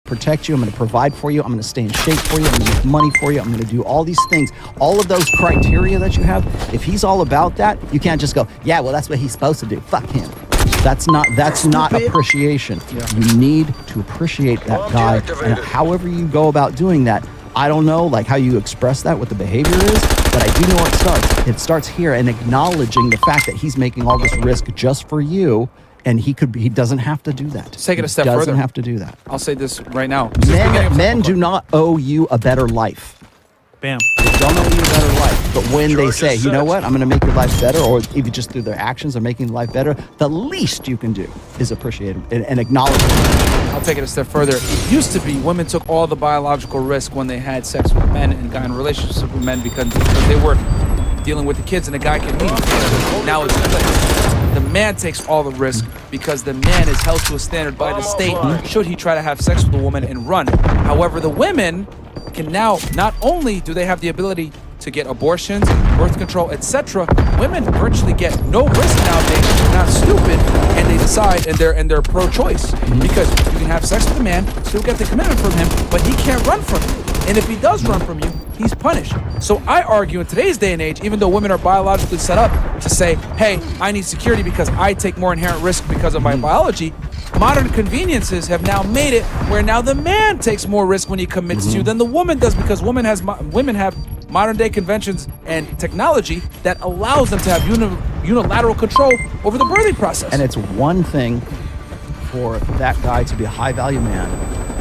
protect you. I'm going to provide for you. I'm going to stay in shape for you. I'm going to make money for you. I'm going to do all these things. All of those criteria that you have, if he's all about that, you can't just go, yeah, well, that's what he's supposed to do. Fuck him. That's not appreciation. Yeah. You need to appreciate that guy. And however you go about doing that, I don't know like how you express that, what the behavior is, but I do know where it starts. It starts here and acknowledging the fact that he's making all this risk just for you. And he doesn't have to do that. Let's take it a step further. He doesn't have to do that. I'll say this right now. Men do not owe you a better life. Bam. They don't owe you a better life. But when they say, you know what, I'm going to make your life better, or even just through their actions are making life better, the least you can do is appreciate them and acknowledge them. I'll take it a step further. It used to be women took all the biological risk when they had sex with men and got in relationships with men because they were dealing with the kids and the guy can leave. Now it's the man takes all the risk because the man is held to a standard by the state should he try to have sex with a woman and run. However, the women can now, not only do they have the ability to get abortions, birth control, etc., women virtually get no risk nowadays. They're not stupid, and they decide, and they're pro-choice because you can have sex with a man, still get the commitment from him, but he can't run from you. And if he does run from you, he's punished. So I argue in today's day and age, even though women are biologically set up to say, hey, I need security because I take more inherent risk because of my biology, modern conveniences have now made it where now the man takes more risk when he commits to you than the woman does because women have modern day conventions and technology that allows them to have unilateral control over the birthing process. And it's one thing for that guy to be a high value man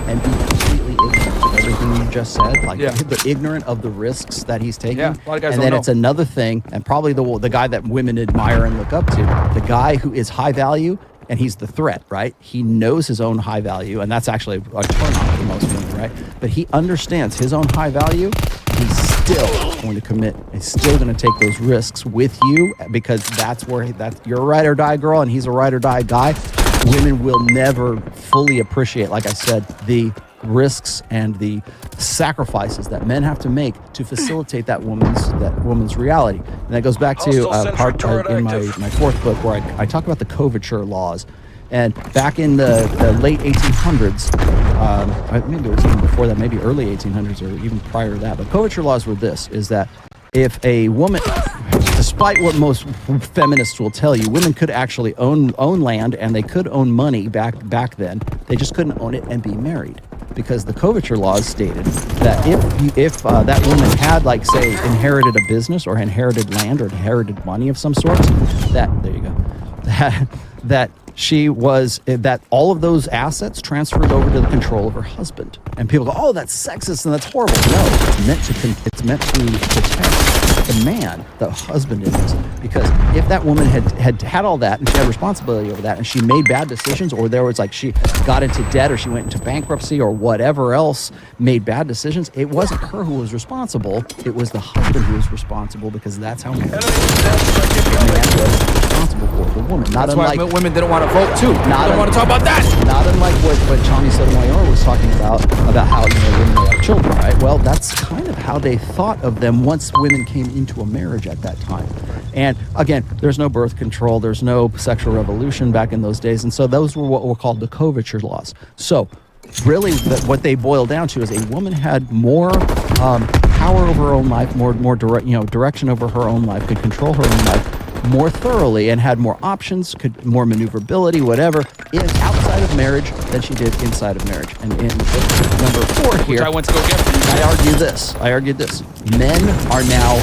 and be completely ignorant of everything you just said, like ignorant of the risks that he's taking. Yeah, a lot of guys and don't then know. It's another thing, and probably the guy that women admire and look up to, the guy who is high value and he's the threat, right? He knows his own high value, and that's actually a turn on for most women, right? But he understands his own high value. He's still going to commit. He's still going to take those risks with you because that's where you're a ride or die girl and he's a ride or die guy. Women will never fully appreciate, like I said, the risks and the sacrifices that men have to make to facilitate that woman's reality. And that goes back to part in my fourth book where I talk about the coverture laws. And back in the late 1800s, maybe it was even before that, maybe early 1800s or even prior to that, but coverture laws were is that if a woman, despite what most feminists will tell you, women could actually own land and they could own money back then. They just couldn't own it and be married. Because the coverture laws stated that if that woman had, like, say, inherited a business or inherited land or inherited money of some sort, that she was, that all of those assets transferred over to the control of her husband. And people go, oh, that's sexist and that's horrible. No, it's meant to protect the man, the husband in this. Because if that woman had all that and she had responsibility over that and she made bad decisions, or there was like she got into debt or she went into bankruptcy or whatever else, made bad decisions, it wasn't her who was responsible. It was the husband who was responsible because that's how marriage works. The man was responsible for the woman. That's why women didn't want to vote too. They don't want to talk about that. Not unlike what Chani Sotomayor was talking about how women are children, right? Well, that's kind of how they thought of them once women came into a marriage at that time. And again, there's no birth control, there's no sexual revolution back in those days, and so those were what were called the coverture laws. So really what they boil down to is a woman had more power over her own life, more direction over her own life, could control her own life more thoroughly and had more options, more maneuverability, whatever, outside of marriage than she did inside of marriage. And in number 4 here, which I went to go get for you. I argued this. Men are now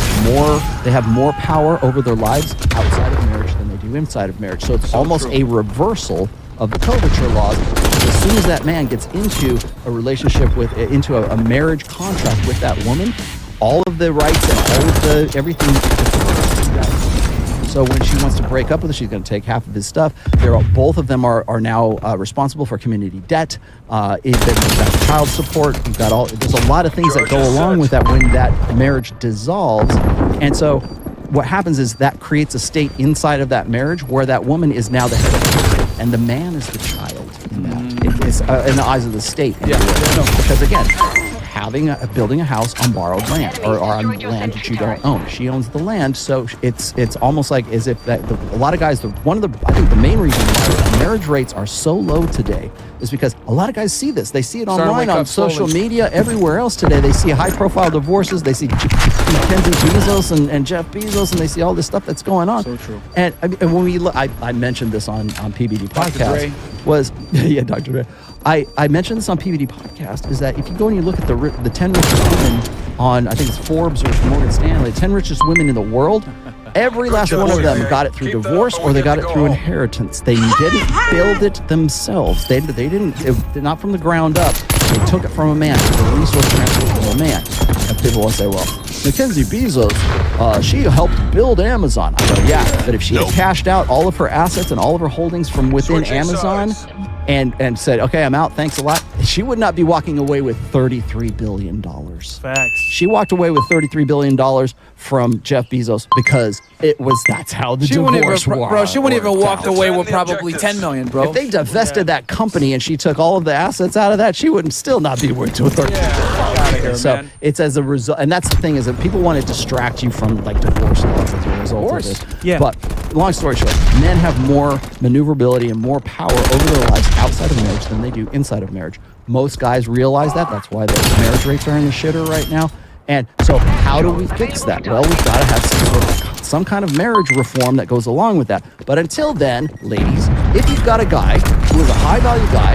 they have more power over their lives outside of marriage than they do inside of marriage. So it's almost a reversal of the coverture laws. As soon as that man gets into a relationship into a marriage contract with that woman, all of the rights and all of everything. So when she wants to break up with him, she's going to take half of his stuff. Both of them are now responsible for community debt. They've got child support. You've got there's a lot of things that go along with that when that marriage dissolves. And so what happens is that creates a state inside of that marriage where that woman is now the head of the household, and the man is the child in that. It's in the eyes of the state. Yeah. Because again, building a house on borrowed land or on land that you don't own. She owns the land, so it's almost like as if that a lot of guys. I think the main reason why marriage rates are so low today is because a lot of guys see this. They see it online on social media, everywhere else today. They see high-profile divorces. They see Mackenzie Bezos and Jeff Bezos, and they see all this stuff that's going on. So true. And when we look, I mentioned this on PBD podcast. Yeah, Dr. Dre. I mentioned this on PBD podcast is that if you go and you look at the 10 richest women on, I think it's Forbes or Morgan Stanley, 10 richest women in the world, every last one of them got it through divorce or they got it through inheritance. They didn't build it themselves. They didn't, not from the ground up. They took it from a man. The resource transfer from a man. And people will say, well, Mackenzie Bezos, she helped build Amazon. I go, yeah, but if she had cashed out all of her assets and all of her holdings from within Amazon and said, okay, I'm out, thanks a lot, she would not be walking away with $33 billion. Facts. She walked away with $33 billion from Jeff Bezos because that's how the divorce worked. Bro, she wouldn't even walk away with probably $10 million, bro. If they divested that company and she took all of the assets out of that, she wouldn't still not be worth to a $33 billion. So man. it's as a result, and that's the thing is that people want to distract you from like divorce laws as a result of this. Yeah. But long story short, men have more maneuverability and more power over their lives outside of marriage than they do inside of marriage. Most guys realize that. That's why their marriage rates are in the shitter right now. And so how do we fix that? Well, we've got to have some kind of marriage reform that goes along with that. But until then, ladies, if you've got a guy who is a high-value guy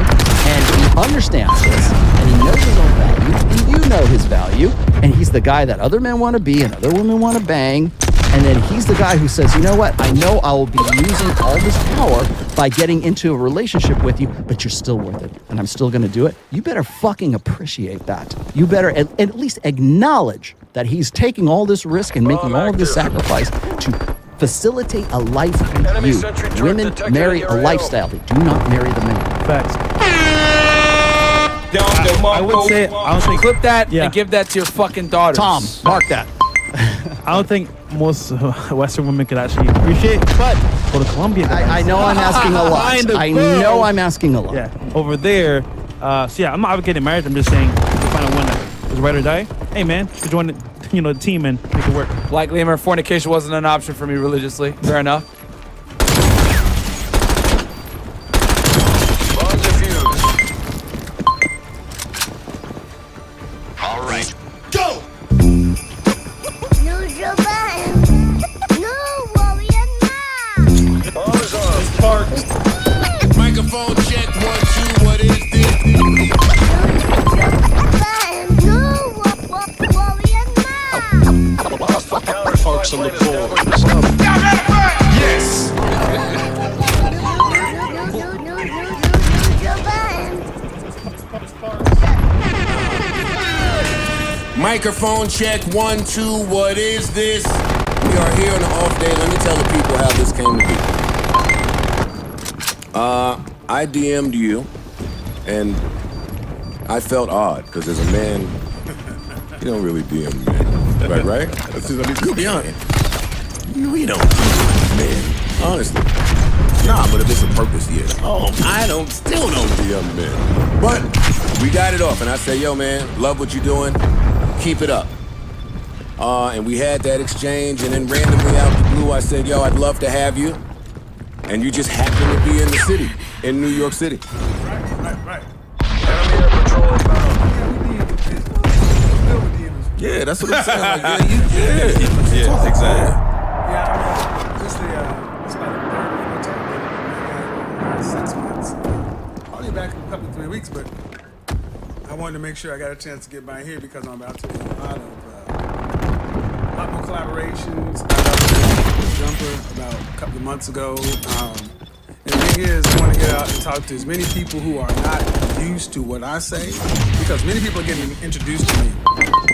and he understands this and he knows his own value and you know his value and he's the guy that other men want to be and other women want to bang, and then he's the guy who says, you know what, I know I will be using all this power by getting into a relationship with you, but you're still worth it, and I'm still going to do it. You better fucking appreciate that. You better at least acknowledge that he's taking all this risk and making all of this sacrifice to facilitate a life with you. Women marry a lifestyle. They do not marry the man. Facts. I would say, I don't think, Clip that and give that to your fucking daughters. Tom, mark that. I don't think most Western women could actually appreciate, but for the Colombian guys, I know I'm asking a lot. I know I'm asking a lot. yeah, over there. So yeah, I'm not advocating marriage. I'm just saying, if you find a one that is ride or die, hey man, you join the team and make it work. Like Liam, fornication wasn't an option for me religiously. Fair enough. Bomb defused. All right. Go! Bomb is on. Parked. Microphone check 1 2. What is this? Hostile counter Parks on the floor. Yes. Microphone check 1 2. What is this? We are here on the off day. Let me tell the people how this came to be. I DM'd you, and I felt odd because as a man, you don't really DM men, right? That's just, I mean, be honest. We don't DM men, honestly. Nah, but if it's a purpose, yeah. I still don't DM men. But we got it off, and I say, yo, man, love what you're doing. Keep it up. And we had that exchange, and then randomly out the blue, I said, yo, I'd love to have you. And you just happen to be in the city, in New York City. Right. Enemy air patrol inbound. Yeah, that's what I'm saying. Like, yeah, exactly. Yeah, I mean, it's about a third or fourth time 6 months. Only back in a couple 3 weeks, but I wanted to make sure I got a chance to get by here because I'm about to do a lot more collaborations. I got the jumper about a couple of months ago. And the thing is, I want to get out and talk to as many people who are not used to what I say, because many people are getting introduced to me.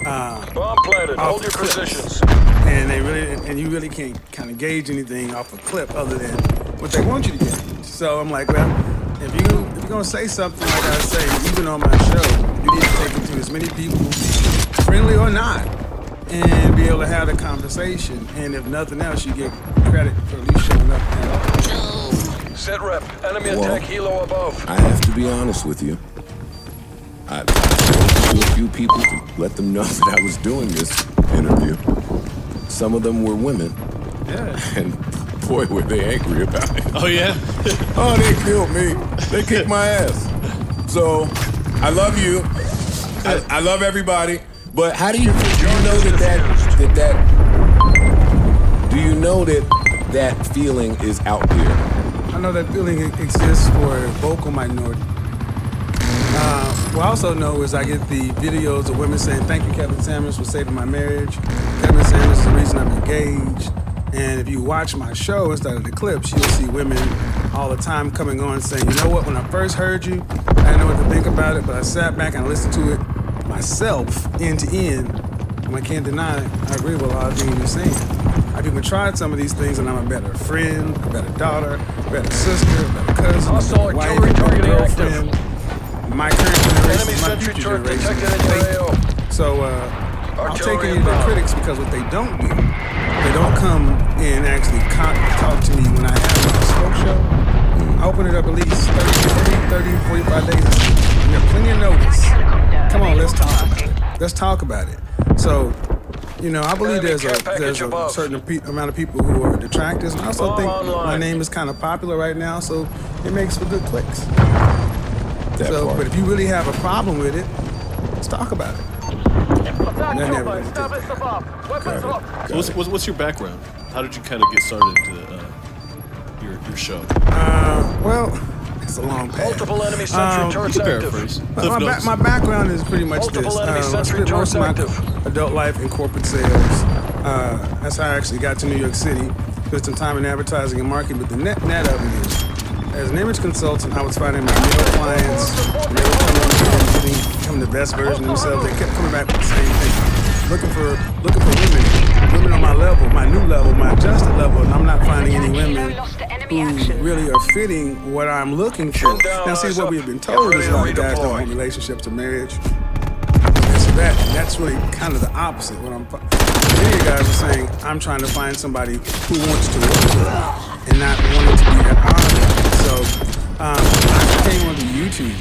Bomb planted. Hold your positions. And you really can't kind of gauge anything off a clip other than what they want you to get. So I'm like, well, if you're gonna say something like I say, even on my show, you need to take it to as many people, friendly or not, and be able to have a conversation. And if nothing else, you get credit for at least showing up. Set rep. Enemy attack helo above. I have to be honest with you. I to a few people to let them know that I was doing this interview. Some of them were women. Yeah. And boy, were they angry about it. Oh, yeah? Oh, they killed me. They kicked my ass. So, I love you. I love everybody. But how do you know do you know that feeling is out there? I know that feeling exists for a vocal minority. What I also know is I get the videos of women saying, "Thank you, Kevin Samuels, for saving my marriage. Kevin Samuels is the reason I'm engaged." And if you watch my show instead of the clips, you'll see women all the time coming on saying, "You know what, when I first heard you, I didn't know what to think about it, but I sat back and listened to it myself, end to end, and I can't deny it. I agree with a lot of things you're saying. I've even tried some of these things, and I'm a better friend, a better daughter, a better sister, a better cousin, a better wife, a better girlfriend. My current generation, my future generation. So I'll take any of the critics because what they don't do, they don't come and actually talk to me when I have my smoke show. I open it up at least 30, 45 days. You have plenty of notice. Come on, let's talk about it. Let's talk about it. So, you know, I believe there's a certain amount of people who are detractors. And I also think my name is kind of popular right now, so it makes for good clicks. But if you really have a problem with it, let's talk about it. So what's your background? How did you kind of get started into your show? Well, it's a long path. Multiple enemy sentry turrets active. My background is pretty much Multiple this. enemy I sentry spent most turrets of my adult life in corporate sales. That's how I actually got to New York City. Spent some time in advertising and marketing, but the net of it is, as an image consultant, I was finding my male clients, they were becoming the best version of themselves. They kept coming back with the same thing. Looking for women on my level, my new level, my adjusted level, and I'm not finding any women who really are fitting what I'm looking for. Now, see, what we've been told is a lot of guys don't want relationships or marriage. That's really kind of the opposite. What many of you guys are saying, I'm trying to find somebody who wants to work with me and not wanting to be at odds. So I came onto YouTube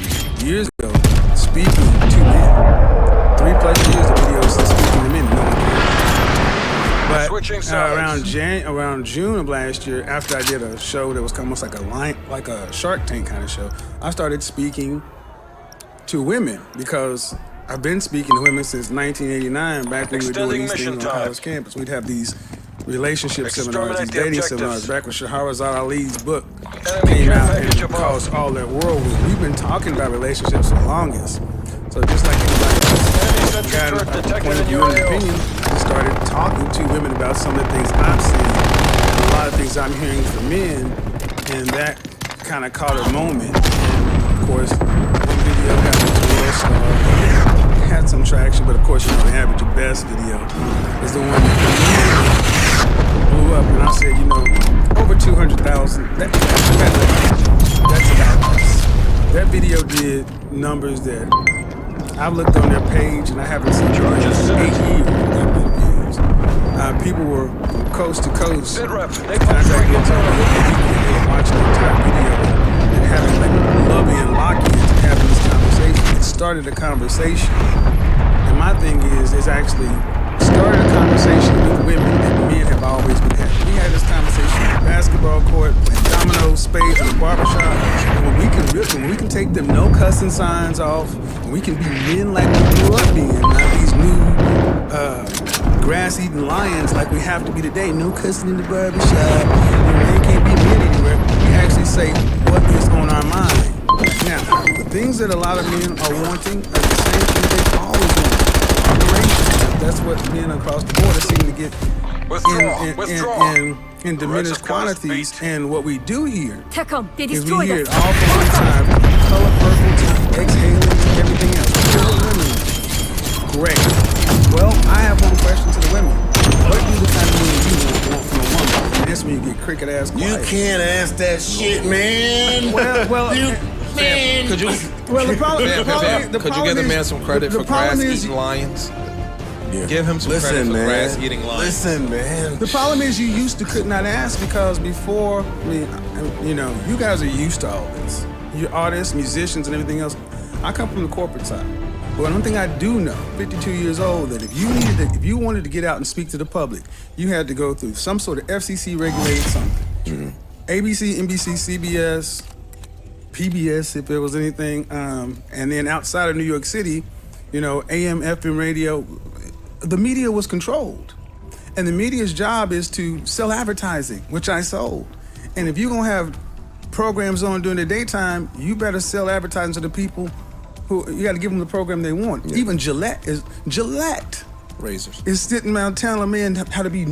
years ago speaking to men. 3+ years of videos speaking to men. No one cared. But around June of last year, after I did a show that was almost like a Shark Tank kind of show, I started speaking to women because I've been speaking to women since 1989, back when we were doing these things on college campus. We'd have these relationship seminars, these dating seminars, back when Shahrazad Ali's book came out and caused all that whirlwind. We've been talking about relationships the longest. So just like anybody else, got a point of view and opinion, we started talking to women about some of the things I'm seeing, and a lot of things I'm hearing from men, and that kind of caught a moment. And of course, one video got into real star, had some traction, but of course, you know, the average best video is the one that blew up. And I said, you know, over 200,000, that's about us. That video did numbers that I've looked on their page and I haven't seen charges in 8 years. People were from coast to coast. They watching the entire video and having like loving and locking and having this conversation. It started a conversation. And my thing is actually started a conversation with women that men have always been having. We had this conversation on the basketball court, playing dominoes, spades in the barbershop. And when we can take them no cussing signs off, and we can be men like we grew up being, not these new grass-eating lions like we have to be today. No cussing in the barbershop. Men can't be men anywhere. We actually say what is on our mind. Now, the things that a lot of men are wanting are the same things they've always wanted. That's what men across the border seem to get in diminished quantities. And what we do here is we hear it all from one time. Color purple to exhaling to everything else. Women. Great. Well, I have one question to the women. What do the kind of women you want from a woman? And that's when you get cricket ass quiet. You can't ask that shit, man. Man. Could you give the man some credit for grass-eating lions? Yeah. Give him some credit for grass-eating lions. Listen, man. The problem is you could not ask because before, you know, you guys are used to all this. You're artists, musicians, and everything else. I come from the corporate side. But one thing I do know, 52 years old, that if you wanted to get out and speak to the public, you had to go through some sort of FCC regulated something. ABC, NBC, CBS, PBS, if there was anything, and then outside of New York City, AM, FM radio, the media was controlled. And the media's job is to sell advertising, which I sold. And if you're gonna have programs on during the daytime, you better sell advertising to the people who, you gotta give them the program they want. Even Gillette Razors. is sitting around telling men how to be